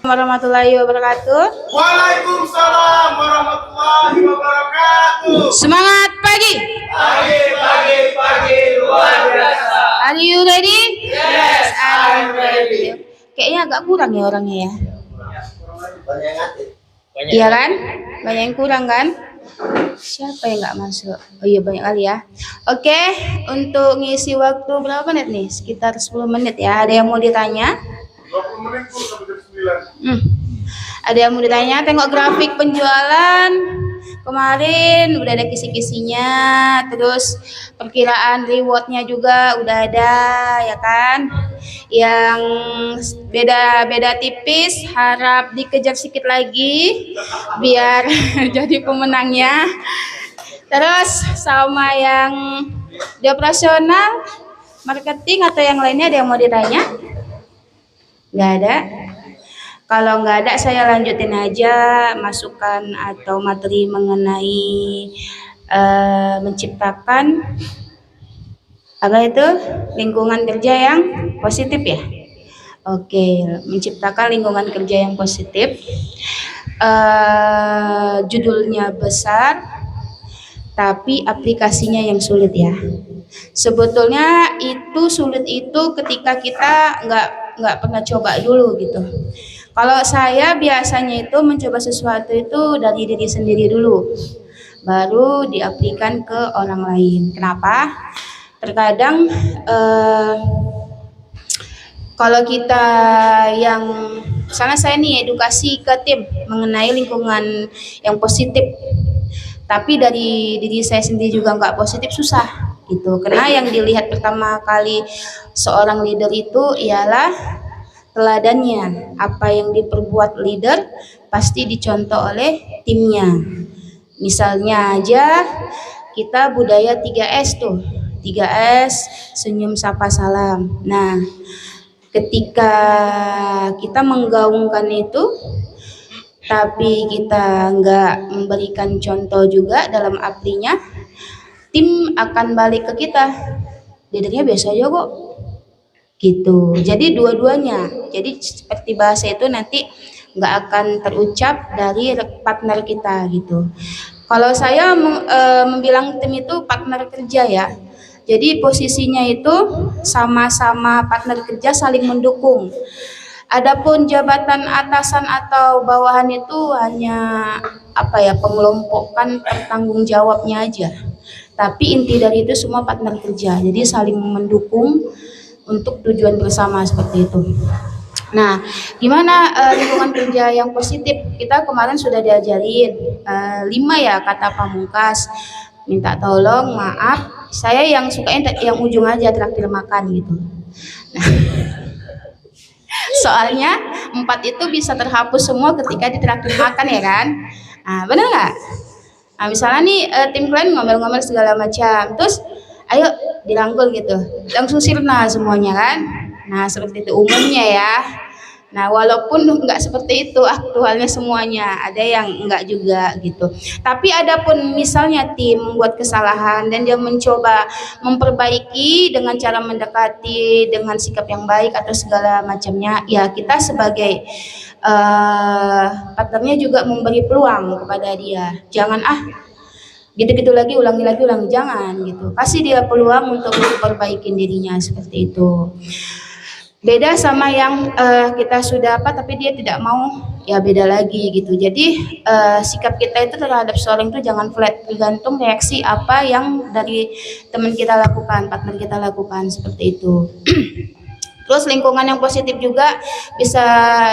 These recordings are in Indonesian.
Warahmatullahi wabarakatuh. Waalaikumsalam warahmatullahi wabarakatuh. Semangat pagi. Pagi luar biasa. Are you ready? Yes, I'm ready. Kayaknya agak kurang ya orangnya ya. Banyak yang ngantuk. Iya kan? Banyak yang kurang kan? Siapa yang nggak masuk? Oh iya banyak kali ya. Oke, untuk ngisi waktu berapa menit nih? Sekitar 10 menit ya. Ada yang mau ditanya? 20 menit pun sampai jam 9. Ada yang mau ditanya? Tengok grafik penjualan kemarin udah ada kisi-kisinya, terus perkiraan rewardnya juga udah ada ya kan. Yang beda-beda tipis harap dikejar sedikit lagi biar jadi pemenangnya. Terus sama yang di operasional, marketing atau yang lainnya ada yang mau ditanya? Nggak ada. Kalau nggak ada saya lanjutin aja masukan atau materi mengenai menciptakan apa itu lingkungan kerja yang positif ya. Oke, menciptakan lingkungan kerja yang positif. Judulnya besar, tapi aplikasinya yang sulit ya. Sebetulnya itu sulit itu ketika kita nggak pernah coba dulu gitu. Kalau saya biasanya itu mencoba sesuatu itu dari diri sendiri dulu, baru diaplikasikan ke orang lain. Kenapa? Terkadang kalau kita yang misalnya saya nih edukasi ke tim mengenai lingkungan yang positif, tapi dari diri saya sendiri juga nggak positif susah gitu. Karena yang dilihat pertama kali seorang leader itu ialah teladannya. Apa yang diperbuat leader pasti dicontoh oleh timnya. Misalnya aja kita budaya 3S tuh. 3S, senyum, sapa, salam. Nah, ketika kita menggaungkan itu tapi kita nggak memberikan contoh juga dalam aplinya, tim akan balik ke kita. Leadernya biasa aja kok. Gitu. Jadi dua-duanya. Jadi seperti bahasa itu nanti nggak akan terucap dari partner kita gitu. Kalau saya membilang tim itu partner kerja ya. Jadi posisinya itu sama-sama partner kerja saling mendukung. Adapun jabatan atasan atau bawahan itu hanya pengelompokan pertanggung jawabnya aja. Tapi inti dari itu semua partner kerja. Jadi saling mendukung untuk tujuan bersama seperti itu. Nah, gimana lingkungan kerja yang positif? Kita kemarin sudah diajarin 5 ya kata pamungkas. Minta tolong, maaf. Saya yang sukanya yang ujung aja traktir makan gitu. Nah, soalnya 4 itu bisa terhapus semua ketika ditraktir makan ya kan? Nah, benar nggak? Nah, misalnya nih tim klien ngomel-ngomel segala macam, terus ayo dirangkul gitu, langsung sirna semuanya kan. Nah seperti itu umumnya ya. Nah walaupun nggak seperti itu aktualnya semuanya, ada yang enggak juga gitu. Tapi adapun misalnya tim membuat kesalahan dan dia mencoba memperbaiki dengan cara mendekati dengan sikap yang baik atau segala macamnya, ya kita sebagai partnernya juga memberi peluang kepada dia. Jangan gitu-gitu lagi, ulangi lagi, jangan gitu. Kasih dia peluang untuk memperbaiki dirinya seperti itu. Beda sama yang kita sudah tapi dia tidak mau, ya beda lagi gitu. Jadi sikap kita itu terhadap seorang itu jangan flat, tergantung reaksi apa yang dari teman kita lakukan, partner kita lakukan seperti itu. Terus lingkungan yang positif juga bisa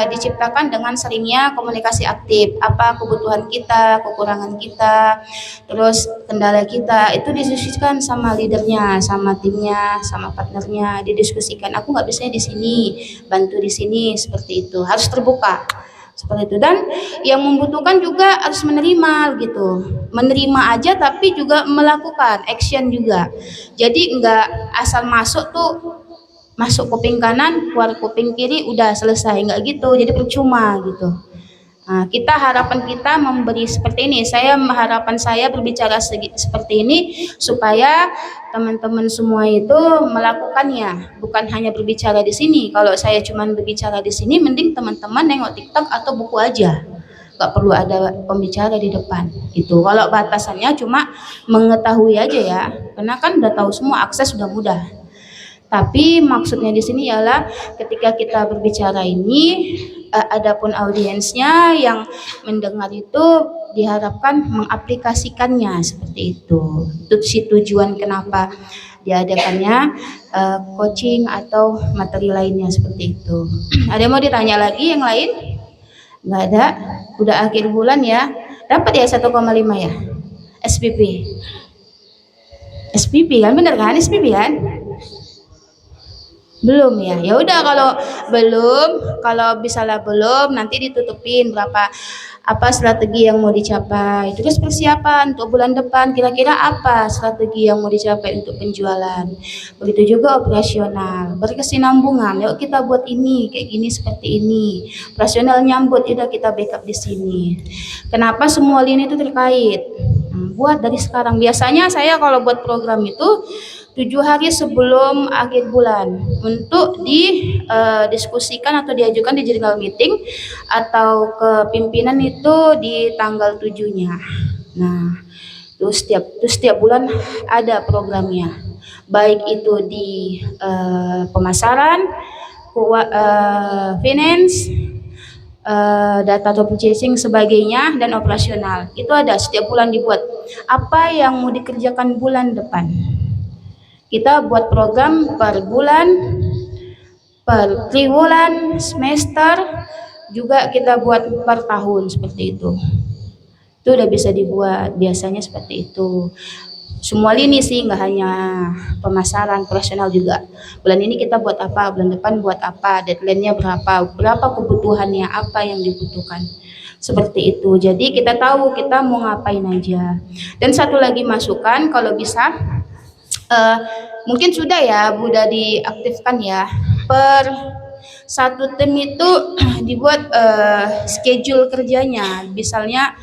diciptakan dengan seringnya komunikasi aktif. Apa kebutuhan kita, kekurangan kita, terus kendala kita, itu didiskusikan sama leadernya, sama timnya, sama partnernya, didiskusikan. Aku nggak bisa di sini, bantu di sini, seperti itu. Harus terbuka. Seperti itu. Dan yang membutuhkan juga harus menerima gitu. Menerima aja tapi juga melakukan action juga. Jadi nggak asal masuk masuk kuping kanan, keluar kuping kiri, udah selesai, nggak gitu. Jadi percuma gitu. Kita harapan kita memberi seperti ini. Harapan saya berbicara seperti ini supaya teman-teman semua itu melakukannya, bukan hanya berbicara di sini. Kalau saya cuma berbicara di sini, mending teman-teman nengok TikTok atau buku aja. Gak perlu ada pembicara di depan. Itu kalau batasannya cuma mengetahui aja ya, karena kan udah tahu semua, akses sudah mudah. Tapi maksudnya di sini ialah ketika kita berbicara ini, adapun audiensnya yang mendengar itu diharapkan mengaplikasikannya seperti itu. Itu si tujuan kenapa diadakannya coaching atau materi lainnya seperti itu. Ada yang mau ditanya lagi yang lain? Nggak ada. Udah akhir bulan ya. Dapat ya 1,5 ya? SPP. SPP kan, bener kan? SPP kan? Belum ya. Ya udah kalau belum, kalau misalnya belum nanti ditutupin berapa apa strategi yang mau dicapai. Terus persiapan untuk bulan depan kira-kira apa strategi yang mau dicapai untuk penjualan. Begitu juga operasional, berkesinambungan. Yuk kita buat ini kayak gini seperti ini. Operasional nyambut, udah kita backup di sini. Kenapa semua lini itu terkait? Buat dari sekarang. Biasanya saya kalau buat program itu 7 hari sebelum akhir bulan untuk didiskusikan atau diajukan di general meeting atau ke pimpinan itu di tanggal 7-nya. Nah, terus setiap bulan ada programnya. Baik itu di pemasaran, finance, data purchasing sebagainya dan operasional. Itu ada setiap bulan dibuat. Apa yang mau dikerjakan bulan depan? Kita buat program per bulan, per triwulan, semester, juga kita buat per tahun seperti itu. Itu udah bisa dibuat, biasanya seperti itu. Semua lini sih, nggak hanya pemasaran, operasional juga. Bulan ini kita buat apa, bulan depan buat apa, deadline-nya berapa kebutuhannya, apa yang dibutuhkan. Seperti itu. Jadi kita tahu kita mau ngapain aja. Dan satu lagi masukan, kalau bisa mungkin sudah ya, udah diaktifkan ya. Per satu tim itu dibuat schedule kerjanya. Misalnya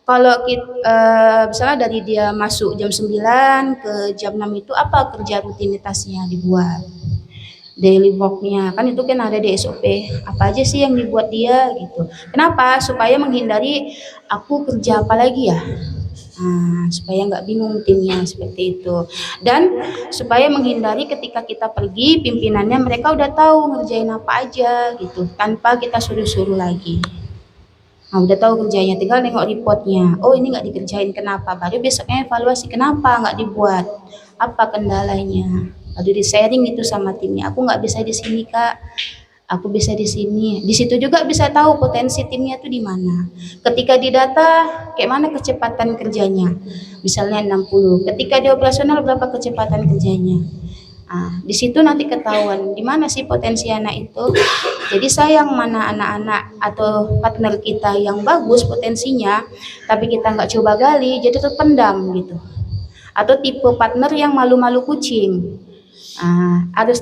kalau misalnya dari dia masuk jam 9 ke jam 6 itu apa kerja rutinitasnya dibuat. Daily worknya kan itu kan ada di SOP, apa aja sih yang dibuat dia gitu. Kenapa? Supaya menghindari aku kerja apa lagi ya. Supaya nggak bingung timnya seperti itu, dan supaya menghindari ketika kita pergi pimpinannya mereka udah tahu ngerjain apa aja gitu tanpa kita suruh-suruh lagi. Udah tahu kerjanya, tinggal nengok reportnya, oh ini nggak dikerjain kenapa, baru besoknya evaluasi kenapa nggak dibuat, apa kendalanya, lalu di sharing itu sama timnya. Aku nggak bisa di sini kak, aku bisa di sini. Di situ juga bisa tahu potensi timnya tuh di mana. Ketika di data, kayak mana kecepatan kerjanya. Misalnya 60. Ketika di operasional berapa kecepatan kerjanya. Di situ nanti ketahuan di mana sih potensi anak itu. Jadi sayang mana anak-anak atau partner kita yang bagus potensinya, tapi kita nggak coba gali, jadi terpendam gitu. Atau tipe partner yang malu-malu kucing. Harus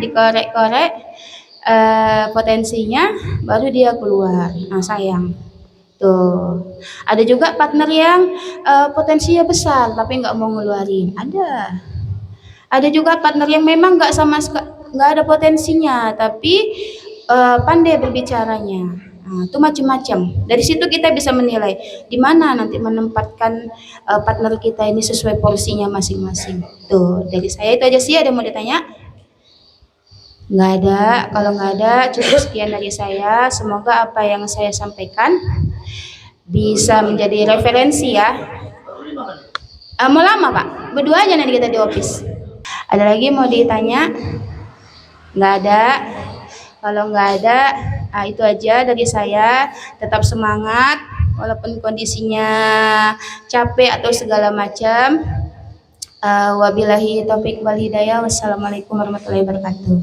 dikorek-korek potensinya baru dia keluar. Sayang tuh. Ada juga partner yang potensinya besar tapi nggak mau ngeluarin. Ada juga partner yang memang nggak ada potensinya tapi pandai berbicaranya. Itu macam-macam. Dari situ kita bisa menilai di mana nanti menempatkan partner kita ini sesuai porsinya masing-masing. Tuh, dari saya itu aja sih. Ada yang mau ditanya? Nggak ada. Kalau nggak ada, cukup sekian dari saya. Semoga apa yang saya sampaikan bisa menjadi referensi ya. Mau lama Pak? Berdua aja nanti kita di office. Ada lagi mau ditanya? Nggak ada. Kalau nggak ada, itu aja dari saya. Tetap semangat walaupun kondisinya capek atau segala macam. Wabillahi taufiq wal hidayah. Wassalamualaikum warahmatullahi wabarakatuh.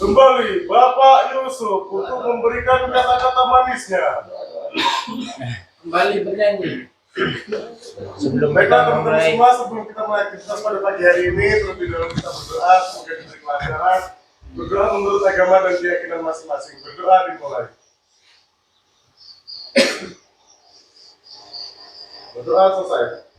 Kembali Bapak Yusuf untuk memberikan kata-kata manisnya. Kembali bernyanyi. Sebelum Baiklah kita teman-teman memulai, semua, sebelum kita mulai aktivitas pada pagi hari ini, terlebih dahulu kita berdoa semoga diberi kelancaran. Berdoa menurut agama dan keyakinan masing-masing. Berdoa dimulai. Berdoa selesai.